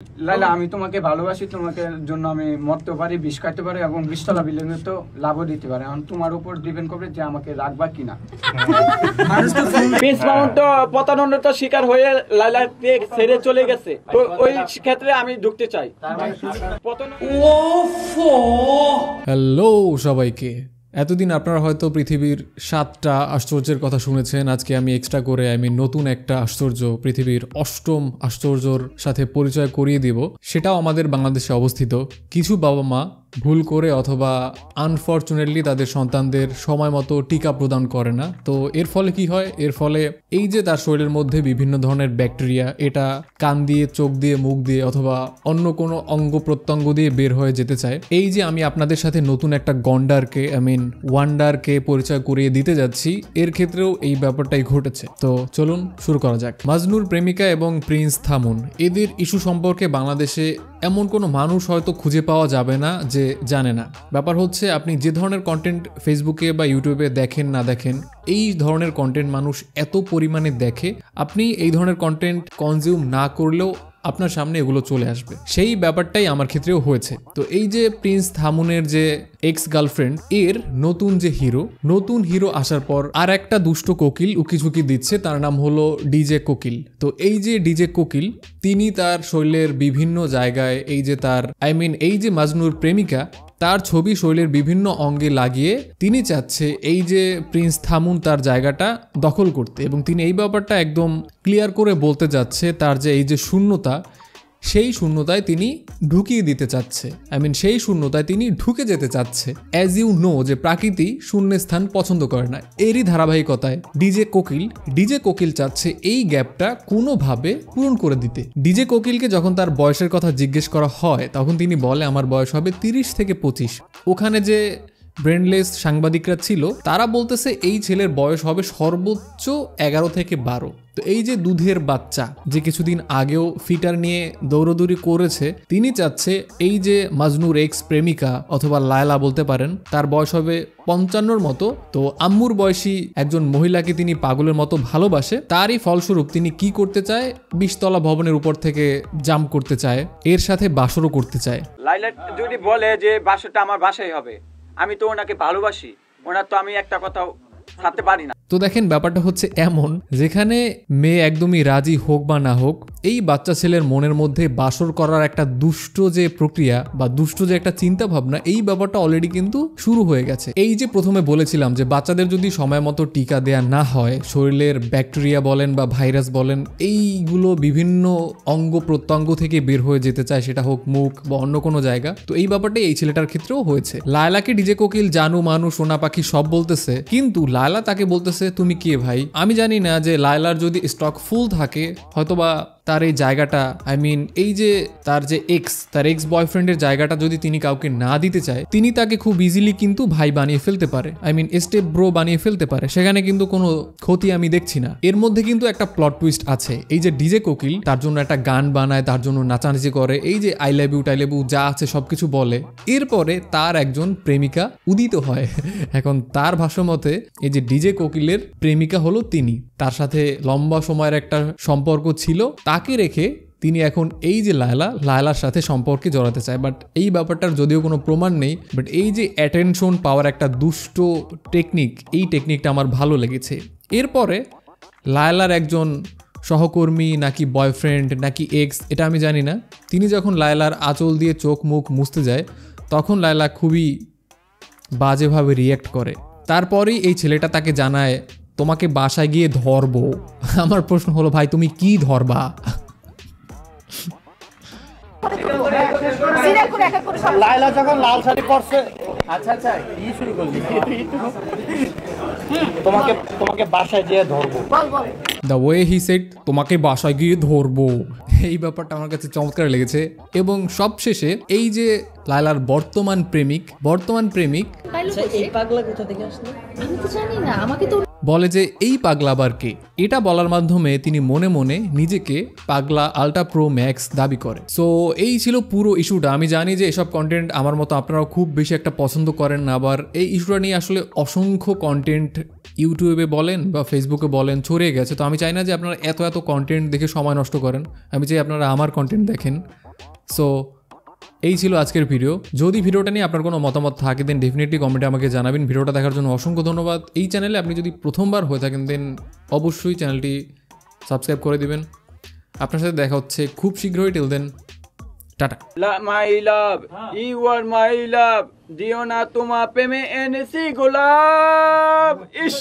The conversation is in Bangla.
লাইলা, আমি তোমাকে ভালোবাসি, তোমাকে জন্য আমি মরতে পারি, বিষ খাইতে পারি এবং 20 তলা বিল্ডিং তো লাভও দিতে পারি। এখন তোমার উপর ডিপেন্ড করবে যে আমাকে রাখবা কিনা। প্রিন্স মামুন তো প্রতারণার শিকার হয়ে লাইলাকে ছেড়ে চলে গেছে, তো ওই ক্ষেত্রে আমি ঢুকতে চাই। হ্যালো সবাইকে, এতদিন আপনারা হয়তো পৃথিবীর 7টা আশ্চর্যের কথা শুনেছেন। আজকে আমি এক্সট্রা করে নতুন একটা আশ্চর্য, পৃথিবীর 8ম আশ্চর্যর সাথে পরিচয় করিয়ে দিব। সেটাও আমাদের বাংলাদেশে অবস্থিত। কিছু বাবা মা ভুল করে অথবা আনফরচুনেটলি তাদের সন্তানদের সময় মতো টিকা প্রদান করে না। তো এর ফলে কি হয়? এর ফলে এই যে তার শরীরের মধ্যে বিভিন্ন ধরনের ব্যাকটেরিয়া, এটা কান দিয়ে, চোখ দিয়ে, মুখ দিয়ে অথবা অন্য কোনো অঙ্গ প্রত্যঙ্গ দিয়ে বের হয়ে যেতে চায়। এই যে আমি আপনাদের সাথে নতুন একটা গন্ডারকে, ওয়ান্ডারকে পরিচয় করিয়ে দিতে যাচ্ছি, এর ক্ষেত্রেও এই ব্যাপারটাই ঘটেছে। তো চলুন শুরু করা যাক। মাজনুর প্রেমিকা এবং প্রিন্স থামুন, এদের ইস্যু সম্পর্কে বাংলাদেশে এমন কোনো মানুষ হয়তো খুঁজে পাওয়া যাবে না যে জানে না। ব্যাপার হচ্ছে, আপনি যে ধরনের কন্টেন্ট ফেসবুকে বা ইউটিউবে দেখেন না দেখেন, এই ধরনের কন্টেন্ট মানুষ এত পরিমাণে দেখে, আপনি এই ধরনের কন্টেন্ট কনজিউম না করলেও আপনার সামনে এগুলো চলে আসবে। সেই ব্যাপারটাই আমার ক্ষেত্রেও হয়েছে। তো এই যে প্রিন্স থামুনের যে এক্স গার্লফ্রেন্ড, এর নতুন হিরো আসার পর আর একটা দুষ্ট কোকিল উকিঝুঁকি দিচ্ছে, তার নাম হলো ডিজে কোকিল। তো এই যে ডিজে কোকিল, তিনি তার শরীরের বিভিন্ন জায়গায় এই যে মাজনুর প্রেমিকা, তার ছবি শরীরের বিভিন্ন অঙ্গে লাগিয়ে তিনি চাচ্ছে এই যে প্রিন্স থামুন তার জায়গাটা দখল করতে, এবং তিনি এই ব্যাপারটা একদম ক্লিয়ার করে বলতে যাচ্ছে তার যে এই যে শূন্যতা, সেই শূন্যতায় তিনি ঢুকিয়ে দিতে চাচ্ছে, সেই শূন্যতায় তিনি ঢুকে যেতে চাচ্ছে। অ্যাজ ইউ নো যে প্রাকৃতি শূন্য স্থান পছন্দ করে না। এরই ধারাবাহিকতায় ডিজে কোকিল চাচ্ছে এই গ্যাপটা কোনোভাবে পূরণ করে দিতে। ডিজে কোকিলকে যখন তার বয়সের কথা জিজ্ঞেস করা হয়, তখন তিনি বলে আমার বয়স হবে 30 থেকে 25। ওখানে যে ব্রেনলেস সাংবাদিকরা ছিল, তারা বলতেছে এই ছেলের বয়স হবে সর্বোচ্চ 11 থেকে 12। তো এই যে দুধের বাচ্চা, যে কিছুদিন আগেও ফিটার নিয়ে দৌড়দৌড়ি করেছে, তিনি চাচ্ছে এই যে মাজনুর এক্স প্রেমিকা অথবা লায়লা বলতে পারেন, তার বয়স হবে 55-র মতো। তো আম্মুর বয়সী একজন মহিলাকে তিনি পাগলের মতো ভালোবাসে। তারই ফলস্বরূপ তিনি কি করতে চায়? 20 তলা ভবনের উপর থেকে জাম্প করতে চায়, এর সাথে বাসরও করতে চায়। লাইলা যদি বলে যে বাসরটা আমার বাসায় হবে, আমি তো ওনাকে ভালোবাসি, ওনার তো আমি একটা কথাও ছাড়তে পারি না। তো দেখেন, ব্যাপারটা হচ্ছে এমন, যেখানে মেয়ে একদমই রাজি হোক বা না হোক, এই বাচ্চা ছেলের মনের মধ্যে বাসর করার একটা দুষ্ট যে প্রক্রিয়া বা দুষ্ট যে একটা চিন্তা ভাবনা, এই ব্যাপারটা অলরেডি কিন্তু শুরু হয়ে গেছে। এই যে প্রথমে বলেছিলাম যে বাচ্চাদের যদি সময় মতো টিকা দেয়া না হয়, শরীরের ব্যাকটেরিয়া বলেন বা ভাইরাস বলেন, এইগুলো বিভিন্ন অঙ্গ প্রত্যঙ্গ থেকে বের হয়ে যেতে চায়, সেটা হোক মুখ বা অন্য কোনো জায়গা। তো এই ব্যাপারটা এই ছেলেটার ক্ষেত্রেও হয়েছে। লায়লাকে ডিজে কোকিল জানু মানু সোনা পাখি সব বলতেছে, কিন্তু লায়লা তাকে বলতেছে তুমি কে ভাই? আমি জানি না যে লায়লার যদি স্টক ফুল থাকে, হয়তোবা তার এই জায়গাটা, এই যে তার এক্স বয়ফ্রেন্ডের জায়গাটা যদি তিনি কাউকে না দিতে চায়, তিনি তাকে খুব ইজিলি কিন্তু ভাই বানিয়ে ফেলতে পারে, স্টেপ ব্রো বানিয়ে ফেলতে পারে। সেখানে কিন্তু কোনো ক্ষতি আমি দেখছি না। এর মধ্যে কিন্তু একটা প্লট টুইস্ট আছে। এই যে ডিজে কোকিল তার জন্য একটা গান বানায়, তার জন্য নাচানাচি করে, এই যে আই লাভ ইউ যা আছে সবকিছু বলে। এরপরে তার একজন প্রেমিকা উদিত হয়। এখন তার ভাষ্যমতে এই যে ডিজে কোকিলের প্রেমিকা হলো তিনি, তার সাথে লম্বা সময়ের একটা সম্পর্ক ছিল, তাকে রেখে তিনি এখন এই যে লায়লার সাথে সম্পর্কে জড়াতে চায়। বাট এই ব্যাপারটার যদিও কোনো প্রমাণ নেই, বাট এই যে অ্যাটেনশন পাওয়ার একটা দুষ্ট টেকনিক, এই টেকনিকটা আমার ভালো লেগেছে। এরপরে লায়লার একজন সহকর্মী নাকি বয়ফ্রেন্ড নাকি এক্স, এটা আমি জানি না, তিনি যখন লায়লার আঁচল দিয়ে চোখ মুখ মুছতে যায়, তখন লায়লা খুবই বাজেভাবে রিয়্যাক্ট করে। তারপরেই এই ছেলেটা তাকে জানায় তোমাকে বাসায় গিয়ে ধরবো। আমার প্রশ্ন হলো, ভাই তুমি কি ধরবা? লায়লা যখন লাল শাড়ি পরছে, আচ্ছা কি শুরু করলি? তোমাকে বাসায় গিয়ে ধরবো। দ্য ওয়ে হি সেড তোমাকে বাসায় গিয়ে ধরবো, এই ব্যাপারটা আমার কাছে চমৎকার লেগেছে। এবং সবশেষে এই যে লায়লার বর্তমান প্রেমিক বলে যে এই পাগলা আবার কে? এটা বলার মাধ্যমে তিনি মনে মনে নিজেকে পাগলা আল্ট্রা প্রো ম্যাক্স দাবি করে। সো এই ছিল পুরো ইস্যুটা। আমি জানি যে এসব কন্টেন্ট আমার মতো আপনারাও খুব বেশি একটা পছন্দ করেন না। আবার এই ইস্যুটা নিয়ে আসলে অসংখ্য কন্টেন্ট ইউটিউবে বলেন বা ফেসবুকে বলেন ছড়িয়ে গেছে। তো আমি চাই না যে আপনারা এত কন্টেন্ট দেখে সময় নষ্ট করেন। আমি চাই আপনারা আমার কন্টেন্ট দেখেন। সো এই ছিল আজকের ভিডিও। যদি ভিডিওটা নিয়ে আপনার কোনো মতামত থাকে দেন ডেফিনেটলি কমেন্টে আমাকে জানাবেন। ভিডিওটা দেখার জন্য অসংখ্য ধন্যবাদ। এই চ্যানেলে আপনি যদি প্রথমবার হয়ে থাকেন দেন অবশ্যই চ্যানেলটি সাবস্ক্রাইব করে দিবেন। আপনার সাথে দেখা হচ্ছে খুব শীঘ্রই। Till then tata. My love, you are my love, দিও না তোমার প্রেমে এনেছি গোলাপ। ইস